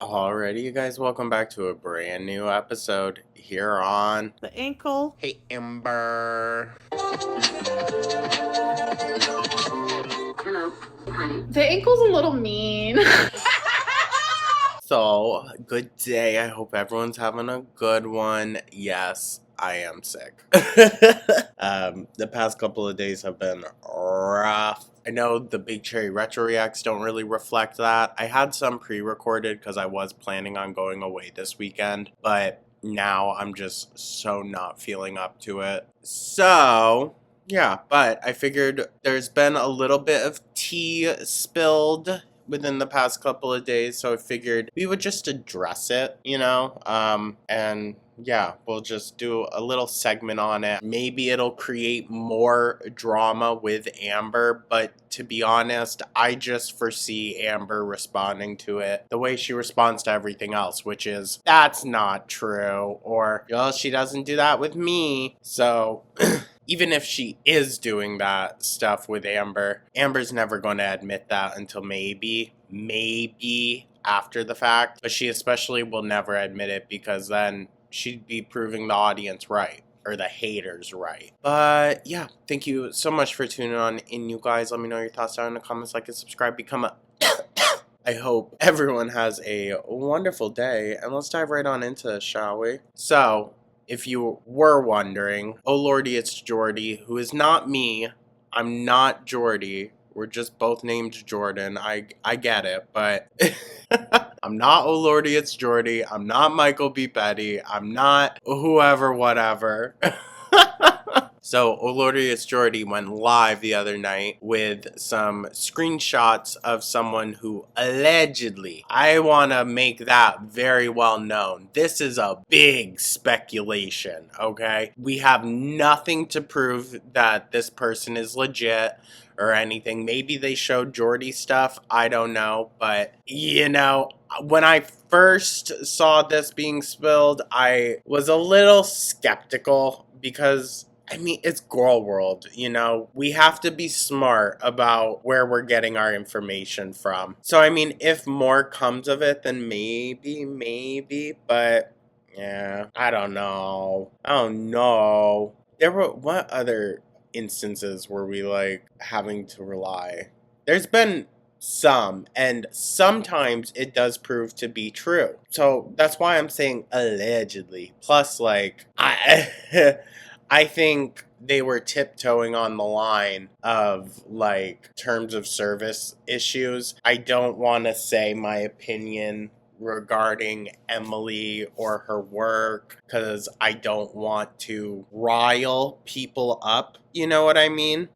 Alrighty, you guys, welcome back to a brand new episode here on The ankle. Hey Amber. The ankle's a little mean. So, good day. I hope everyone's having a good one. Yes, I am sick. The past couple of days have been rough. I know the Big Cherry Retro Reacts don't really reflect that. I had some pre-recorded because I was planning on going away this weekend, but now I'm just so not feeling up to it. So, yeah, but I figured there's been a little bit of tea spilled within the past couple of days, so I figured we would just address it, and yeah, we'll just do a little segment on it. Maybe it'll create more drama with Amber, but to be honest, I just foresee Amber responding to it the way she responds to everything else, which is, that's not true, or, well, she doesn't do that with me, so... Even if she is doing that stuff with Amber, Amber's never going to admit that until maybe after the fact. But she especially will never admit it because then she'd be proving the audience right. Or the haters right. But yeah, thank you so much for tuning on in, you guys. Let me know your thoughts down in the comments. Like and subscribe. Become a... I hope everyone has a wonderful day. And let's dive right on into this, shall we? So... if you were wondering, oh lordy, it's Jordy, who is not me. I'm not Jordy. We're just both named Jordan. I get it, but I'm not oh lordy, it's Jordy. I'm not Michael B. Betty. I'm not whoever, whatever. So, Oh Lordy, It's Jordy went live the other night with some screenshots of someone who allegedly, I want to make that very well known. This is a big speculation, okay? We have nothing to prove that this person is legit or anything. Maybe they showed Jordy stuff, I don't know, but when I first saw this being spilled, I was a little skeptical because it's girl world, we have to be smart about where we're getting our information from. So, if more comes of it, then maybe, but yeah, I don't know. What other instances were we having to rely? There's been some, and sometimes it does prove to be true. So that's why I'm saying allegedly. Plus, I I think they were tiptoeing on the line of terms of service issues. I don't want to say my opinion regarding Emily or her work because I don't want to rile people up. You know what I mean?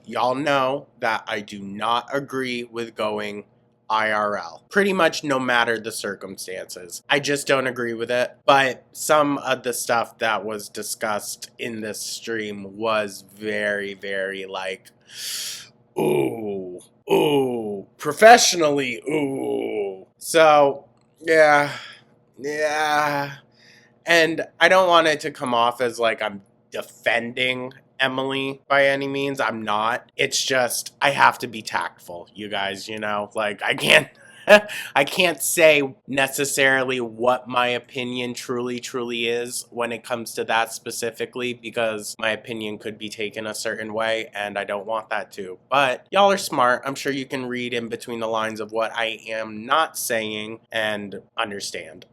Y'all know that I do not agree with going IRL. Pretty much no matter the circumstances. I just don't agree with it. But some of the stuff that was discussed in this stream was very, very ooh, professionally, ooh. So, yeah. And I don't want it to come off as I'm defending Emily by any means. I'm not. It's just I have to be tactful, you guys, I can't I can't say necessarily what my opinion truly is when it comes to that specifically because my opinion could be taken a certain way and I don't want that to. But y'all are smart. I'm sure you can read in between the lines of what I am not saying and understand.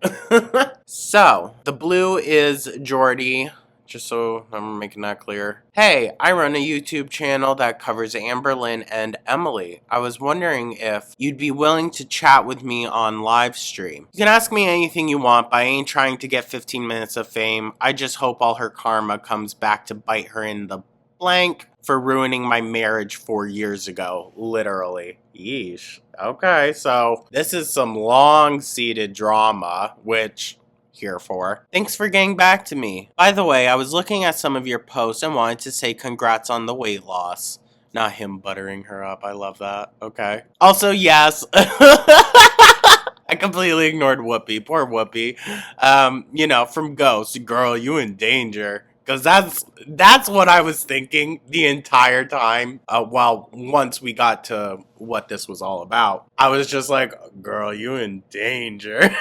So, the blue is Jordy. Just so I'm making that clear. Hey, I run a YouTube channel that covers Amberlynn and Emily. I was wondering if you'd be willing to chat with me on live stream. You can ask me anything you want, but I ain't trying to get 15 minutes of fame. I just hope all her karma comes back to bite her in the blank for ruining my marriage 4 years ago. Literally. Yeesh. Okay, so this is some long-seated drama, which... here for. Thanks for getting back to me. By the way, I was looking at some of your posts and wanted to say congrats on the weight loss. Not him buttering her up. I love that. Okay. Also, yes. I completely ignored Whoopi. Poor Whoopi. From Ghost. Girl, you in danger. Because that's what I was thinking the entire time. Well, once we got to what this was all about, I was just like, girl, you in danger.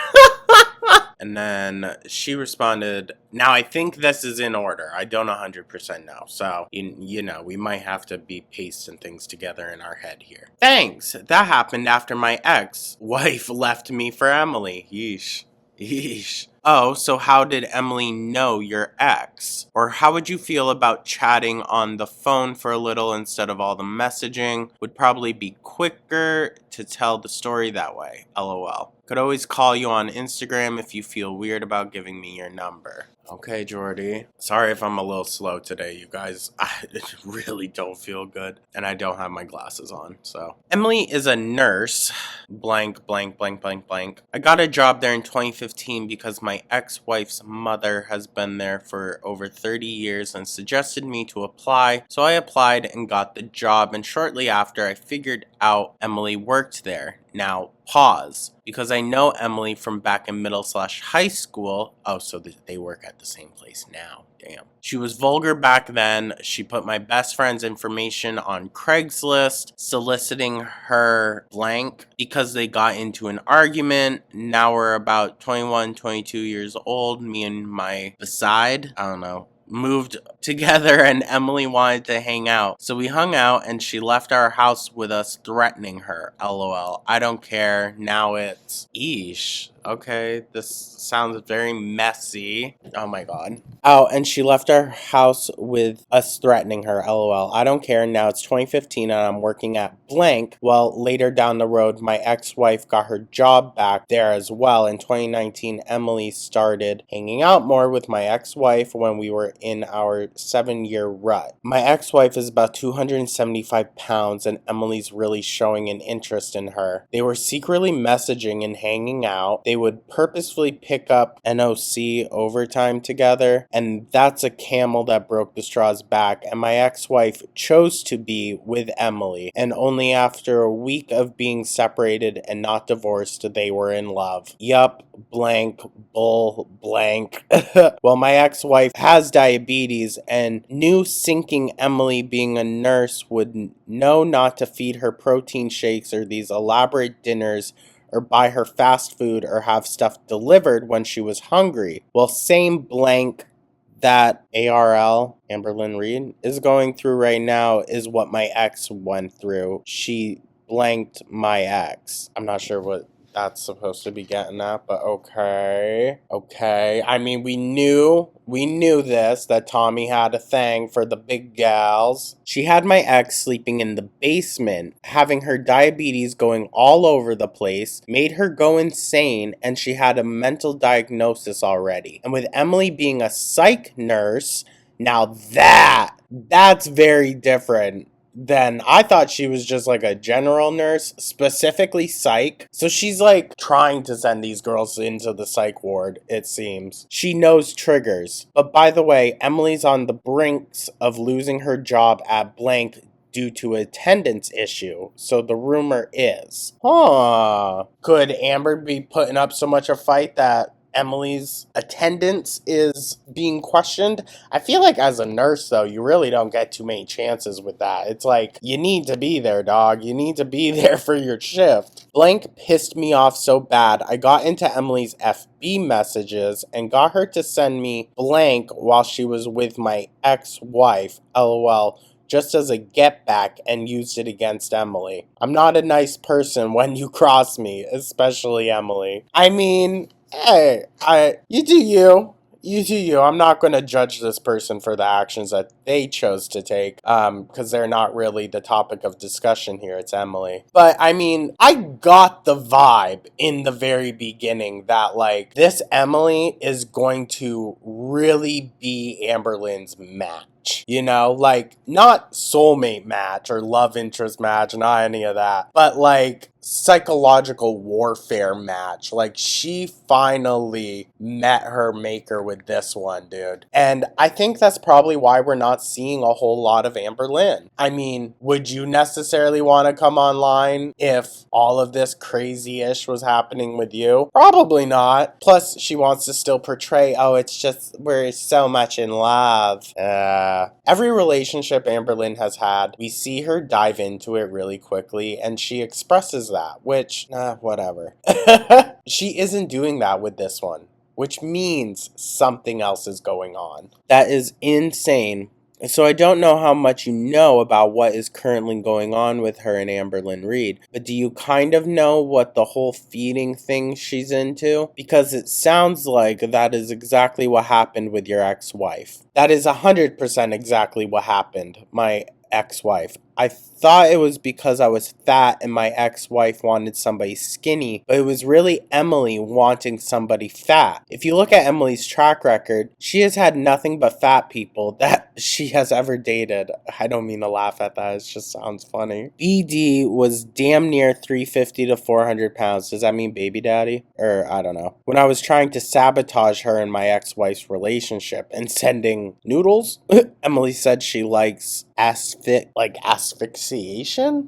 And then she responded, now I think this is in order. I don't 100% know. So, you know, we might have to be pasting things together in our head here. Thanks. That happened after my ex-wife left me for Emily. Yeesh. Yeesh. Oh, so how did Emily know your ex? Or how would you feel about chatting on the phone for a little instead of all the messaging? Would probably be quicker to tell the story that way. LOL. Could always call you on Instagram if you feel weird about giving me your number. Okay, Jordy. Sorry if I'm a little slow today, you guys. I really don't feel good. And I don't have my glasses on, so. Emily is a nurse. Blank, blank, blank, blank, blank. I got a job there in 2015 because my ex-wife's mother has been there for over 30 years and suggested me to apply. So I applied and got the job, and shortly after I figured out Emily worked there. Now, pause, because I know Emily from back in middle/high school. Oh, so they work at the same place now. Damn. She was vulgar back then. She put my best friend's information on Craigslist, soliciting her blank because they got into an argument. Now we're about 21, 22 years old. Me and my beside, I don't know, moved together, and Emily wanted to hang out. So we hung out and she left our house with us threatening her. LOL. I don't care. Now it's eesh. Okay, this sounds very messy. Oh my god. Oh, and she left our house with us threatening her. LOL. I don't care. Now it's 2015 and I'm working at blank. Well, later down the road, my ex-wife got her job back there as well. In 2019, Emily started hanging out more with my ex-wife when we were in our 7-year rut. My ex-wife is about 275 pounds and Emily's really showing an interest in her. They were secretly messaging and hanging out. They would purposefully pick up NOC overtime together, and that's a camel that broke the straw's back, and my ex-wife chose to be with Emily, and only after a week of being separated and not divorced they were in love. Yup, blank, bull, blank. Well, my ex-wife has diabetes and knew sinking Emily being a nurse would know not to feed her protein shakes or these elaborate dinners or buy her fast food or have stuff delivered when she was hungry. Well, same blank that ARL, Amberlynn Reed, is going through right now is what my ex went through. She blanked my ex. I'm not sure what that's supposed to be getting at, but okay. Okay. I mean, we knew this, that Tommy had a thing for the big gals. She had my ex sleeping in the basement, having her diabetes going all over the place, made her go insane, and she had a mental diagnosis already. And with Emily being a psych nurse, now that's very different. Then I thought she was just like a general nurse, specifically psych. So she's like trying to send these girls into the psych ward, it seems. She knows triggers. But by the way, Emily's on the brinks of losing her job at blank due to attendance issue. So the rumor is, could Amber be putting up so much a fight that Emily's attendance is being questioned? I feel like as a nurse, though, you really don't get too many chances with that. It's like, you need to be there, dog. You need to be there for your shift. Blank pissed me off so bad, I got into Emily's FB messages and got her to send me blank while she was with my ex-wife, LOL, just as a get back, and used it against Emily. I'm not a nice person when you cross me, especially Emily. I mean, hey, you do you. You do you. I'm not going to judge this person for the actions that they chose to take, because they're not really the topic of discussion here. It's Emily. But, I mean, I got the vibe in the very beginning that, like, this Emily is going to really be Amberlynn's match. match, you know, like not soulmate match or love interest match, not any of that, but like psychological warfare match. Like she finally met her maker with this one, dude. And I think that's probably why we're not seeing a whole lot of Amberlynn. I mean, would you necessarily want to come online if all of this crazy-ish was happening with you? Probably not. Plus, she wants to still portray, oh, it's just we're so much in love. Every relationship Amberlynn has had, we see her dive into it really quickly, and she expresses that, which, whatever. She isn't doing that with this one, which means something else is going on. That is insane. So I don't know how much you know about what is currently going on with her and Amberlynn Reid, but do you kind of know what the whole feeding thing she's into? Because it sounds like that is exactly what happened with your ex-wife. That is 100% exactly what happened, my ex-wife. I thought it was because I was fat and my ex-wife wanted somebody skinny, but it was really Emily wanting somebody fat. If you look at Emily's track record, she has had nothing but fat people that she has ever dated. I don't mean to laugh at that, it just sounds funny. BD was damn near 350 to 400 pounds. Does that mean baby daddy? Or I don't know. When I was trying to sabotage her and my ex-wife's relationship and sending noodles, Emily said she likes asphyxiation?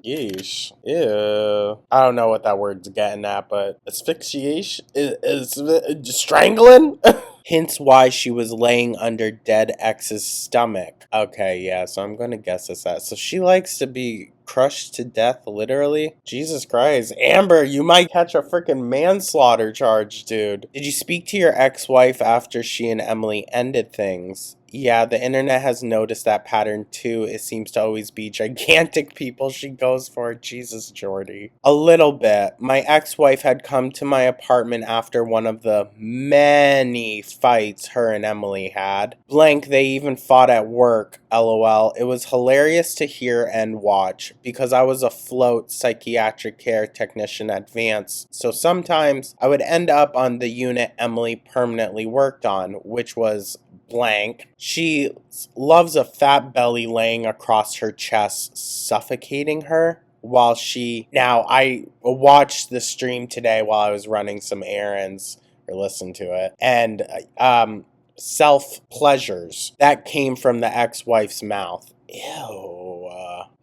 Yeesh. Ew. I don't know what that word's getting at, but asphyxiation is strangling? Hence why she was laying under dead ex's stomach. Okay, yeah, so I'm gonna guess it's that. So she likes to be crushed to death, literally? Jesus Christ. Amber, you might catch a freaking manslaughter charge, dude. Did you speak to your ex-wife after she and Emily ended things? Yeah, the internet has noticed that pattern too. It seems to always be gigantic people she goes for. Jesus, Jordy. A little bit. My ex-wife had come to my apartment after one of the many fights her and Emily had. Blank, they even fought at work. LOL. It was hilarious to hear and watch because I was a float psychiatric care technician advanced, so sometimes I would end up on the unit Emily permanently worked on, which was blank. She loves a fat belly laying across her chest, suffocating her while she... Now, I watched the stream today while I was running some errands, or listened to it, and self-pleasures. That came from the ex-wife's mouth. Ew.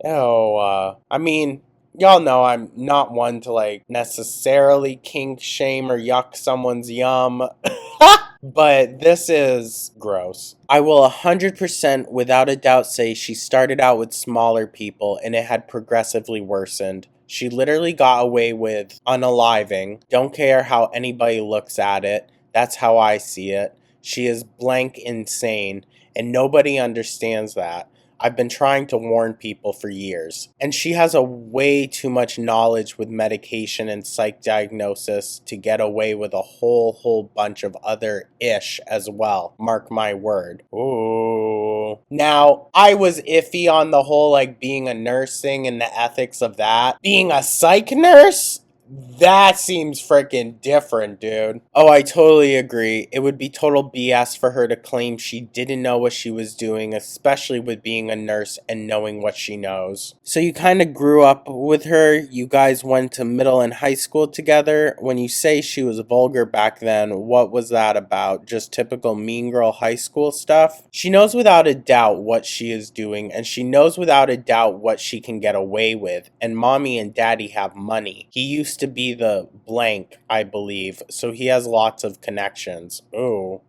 I mean... Y'all know I'm not one to, like, necessarily kink shame or yuck someone's yum. But this is gross. I will 100% without a doubt say she started out with smaller people and it had progressively worsened. She literally got away with unaliving. Don't care how anybody looks at it. That's how I see it. She is blank insane, and nobody understands that. I've been trying to warn people for years. And she has a way too much knowledge with medication and psych diagnosis to get away with a whole bunch of other ish as well. Mark my word. Ooh. Now, I was iffy on the whole, like, being a nurse thing and the ethics of that. Being a psych nurse? That seems freaking different, dude. Oh, I totally agree. It would be total BS for her to claim she didn't know what she was doing, especially with being a nurse and knowing what she knows. So you kind of grew up with her. You guys went to middle and high school together. When you say she was vulgar back then, what was that about? Just typical mean girl high school stuff? She knows without a doubt what she is doing, and she knows without a doubt what she can get away with. And mommy and daddy have money. He used to be the blank, I believe, so he has lots of connections. Oh.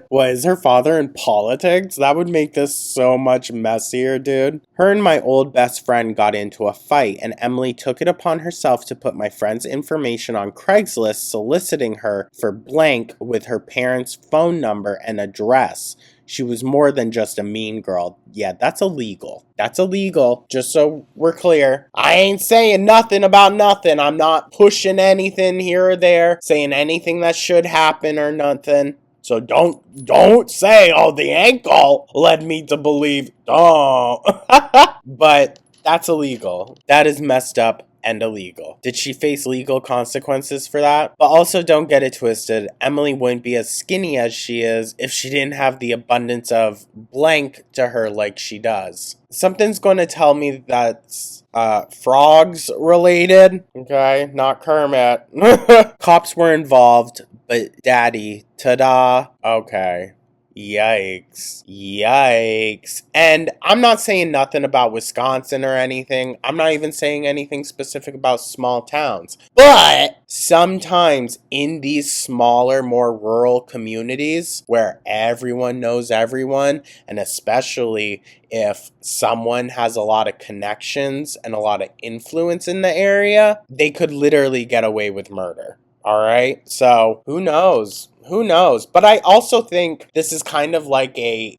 What, is her father in politics? That would make this so much messier, dude. Her and my old best friend got into a fight, and Emily took it upon herself to put my friend's information on Craigslist, soliciting her for blank with her parents' phone number and address. She was more than just a mean girl. Yeah, that's illegal. That's illegal. Just so we're clear. I ain't saying nothing about nothing. I'm not pushing anything here or there, saying anything that should happen or nothing. So don't say, oh, the ankle led me to believe. Don't. But that's illegal. That is messed up. and illegal. Did she face legal consequences for that? But also don't get it twisted. Emily wouldn't be as skinny as she is if she didn't have the abundance of blank to her like she does. Something's going to tell me that's frogs related. Okay, not Kermit. Cops were involved, but daddy, ta-da. Okay. Yikes. Yikes. And I'm not saying nothing about Wisconsin or anything. I'm not even saying anything specific about small towns. But sometimes in these smaller, more rural communities where everyone knows everyone, and especially if someone has a lot of connections and a lot of influence in the area, they could literally get away with murder. All right. So who knows? Who knows? But I also think this is kind of like a,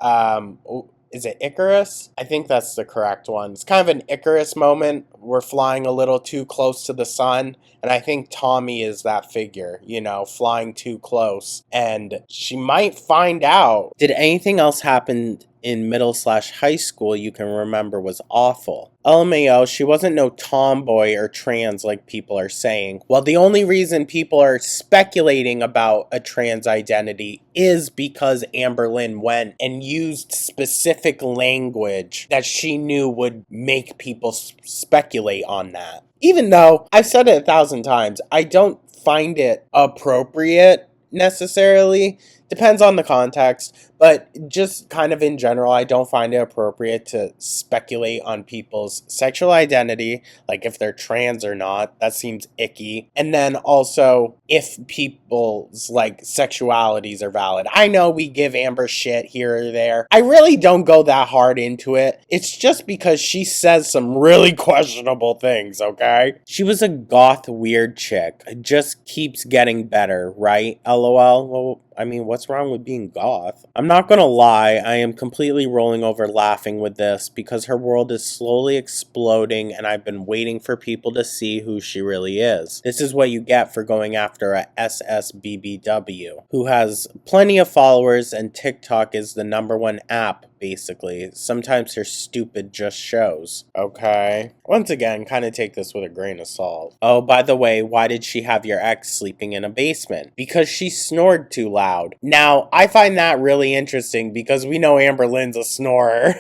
is it Icarus? I think that's the correct one. It's kind of an Icarus moment. We're flying a little too close to the sun. And I think Tommy is that figure, you know, flying too close. And she might find out. Did anything else happen in middle/high school you can remember was awful? LMAO, she wasn't no tomboy or trans like people are saying. Well, the only reason people are speculating about a trans identity is because Amberlynn went and used specific language that she knew would make people speculate on that. Even though, I've said it 1,000 times, I don't find it appropriate necessarily. Depends on the context, but just kind of in general, I don't find it appropriate to speculate on people's sexual identity, like if they're trans or not. That seems icky. And then also if people's like sexualities are valid. I know we give Amber shit here or there. I really don't go that hard into it. It's just because she says some really questionable things, okay? She was a goth weird chick. Just keeps getting better, right? LOL. Well, I mean, what's wrong with being goth? I'm not gonna lie, I am completely rolling over laughing with this because her world is slowly exploding and I've been waiting for people to see who she really is. This is what you get for going after a SSBBW, who has plenty of followers and TikTok is the #1 app, basically. Sometimes her stupid just shows. Okay. Once again, kind of take this with a grain of salt. Oh, by the way, why did she have your ex sleeping in a basement? Because she snored too loud. Now, I find that really interesting because we know Amberlynn's a snorer.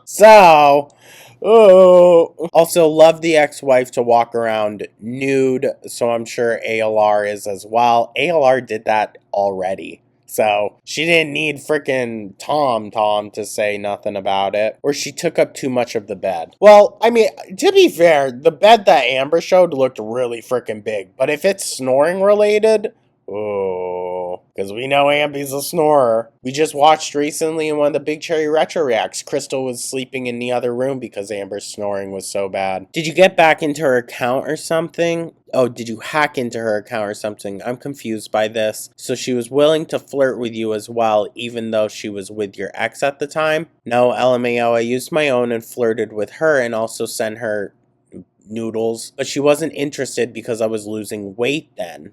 So, oh. Also, love the ex-wife to walk around nude, so I'm sure ALR is as well. ALR did that already. So, she didn't need frickin' Tom to say nothing about it. Or she took up too much of the bed. Well, I mean, to be fair, the bed that Amber showed looked really frickin' big. But if it's snoring related, oh, because we know Amby's a snorer. We just watched recently in one of the Big Cherry Retro Reacts, Crystal was sleeping in the other room because Amber's snoring was so bad. Did you get back into her account or something? Oh, did you hack into her account or something? I'm confused by this. So she was willing to flirt with you as well, even though she was with your ex at the time? No, LMAO, I used my own and flirted with her and also sent her noodles, but she wasn't interested because I was losing weight then.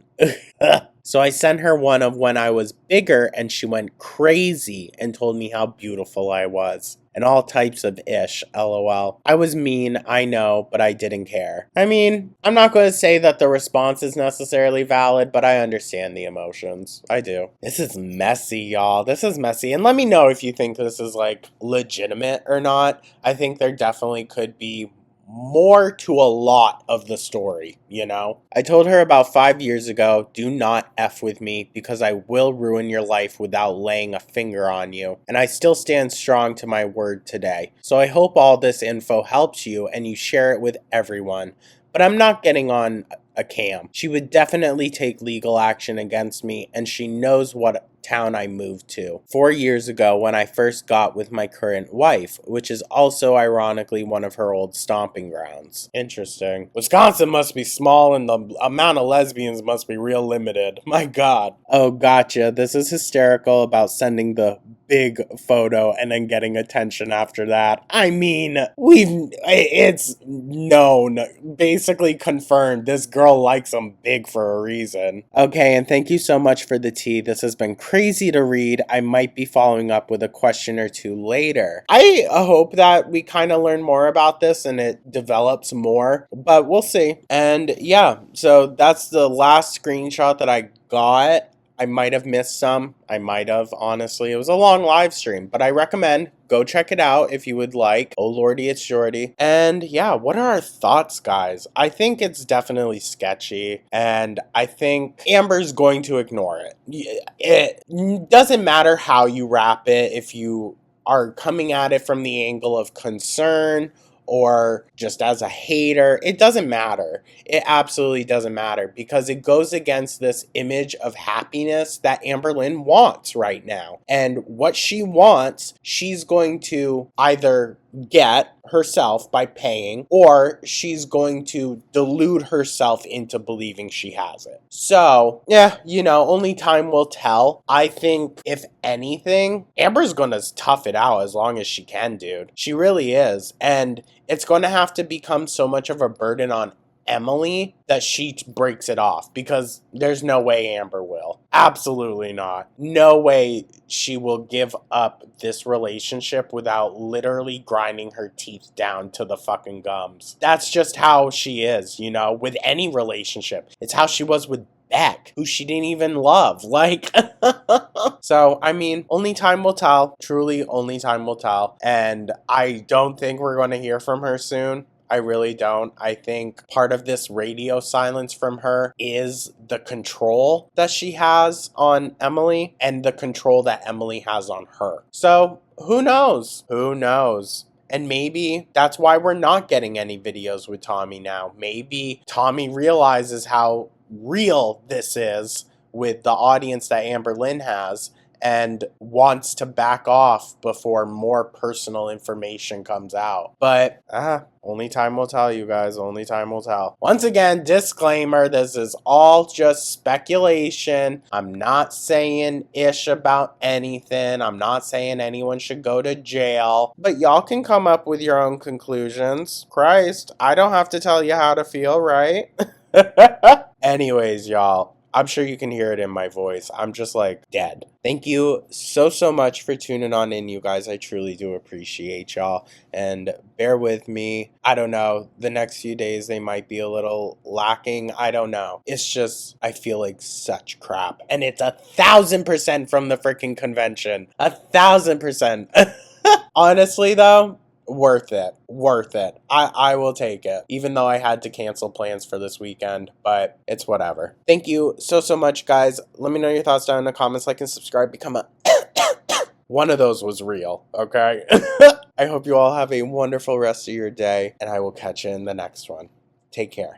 So I sent her one of when I was bigger and she went crazy and told me how beautiful I was. And all types of ish, LOL. I was mean, I know, but I didn't care. I mean, I'm not going to say that the response is necessarily valid, but I understand the emotions. I do. This is messy, y'all. This is messy. And let me know if you think this is, like, legitimate or not. I think there definitely could be more to a lot of the story, you know? I told her about 5 years ago, do not F with me because I will ruin your life without laying a finger on you. And I still stand strong to my word today. So I hope all this info helps you and you share it with everyone. But I'm not getting on a cam. She would definitely take legal action against me and she knows what town I moved to 4 years ago when I first got with my current wife, which is also ironically one of her old stomping grounds. Interesting. Wisconsin must be small and the amount of lesbians must be real limited. My God. Oh, gotcha. This is hysterical about sending the big photo and then getting attention after that. I mean, it's known, basically confirmed. This girl likes them big for a reason. Okay, and thank you so much for the tea. This has been crazy crazy to read. I might be following up with a question or two later. I hope that we kind of learn more about this and it develops more, but we'll see. And yeah, so that's the last screenshot that I got. I might have missed some. I might have, honestly. It was a long live stream, but I recommend go check it out if you would like. Oh lordy, it's Jordy. And yeah, what are our thoughts, guys? I think it's definitely sketchy, and I think Amber's going to ignore it. It doesn't matter how you wrap it, if you are coming at it from the angle of concern or just as a hater. It doesn't matter. It absolutely doesn't matter because it goes against this image of happiness that Amberlynn wants right now. And what she wants, she's going to either get herself by paying, or she's going to delude herself into believing she has it. So, yeah, only time will tell. I think, if anything, Amber's gonna tough it out as long as she can, dude. She really is. And it's going to have to become so much of a burden on Emily that she breaks it off, because there's no way Amber will. Absolutely not. No way she will give up this relationship without literally grinding her teeth down to the fucking gums. That's just how she is, with any relationship. It's how she was with Beck, who she didn't even love. So, I mean, only time will tell. Truly, only time will tell. And I don't think we're going to hear from her soon. I really don't. I think part of this radio silence from her is the control that she has on Emily and the control that Emily has on her. So, who knows? Who knows? And maybe that's why we're not getting any videos with Tommy now. Maybe Tommy realizes how real this is with the audience that Amberlynn has and wants to back off before more personal information comes out. But only time will tell, you guys. Only time will tell. Once again, disclaimer, this is all just speculation. I'm not saying ish about anything. I'm not saying anyone should go to jail. But y'all can come up with your own conclusions. Christ, I don't have to tell you how to feel, right? Anyways, y'all, I'm sure you can hear it in my voice. I'm just dead. Thank you so much for tuning on in, you guys. I truly do appreciate y'all. And bear with me. I don't know. The next few days, they might be a little lacking. I don't know. It's just, I feel like such crap. And it's 1,000% from the freaking convention. 1,000%. Honestly, though, worth it. Worth it. I will take it. Even though I had to cancel plans for this weekend, but it's whatever. Thank you so much, guys. Let me know your thoughts down in the comments. Like and subscribe. Become a one of those was real, okay? I hope you all have a wonderful rest of your day, and I will catch you in the next one. Take care.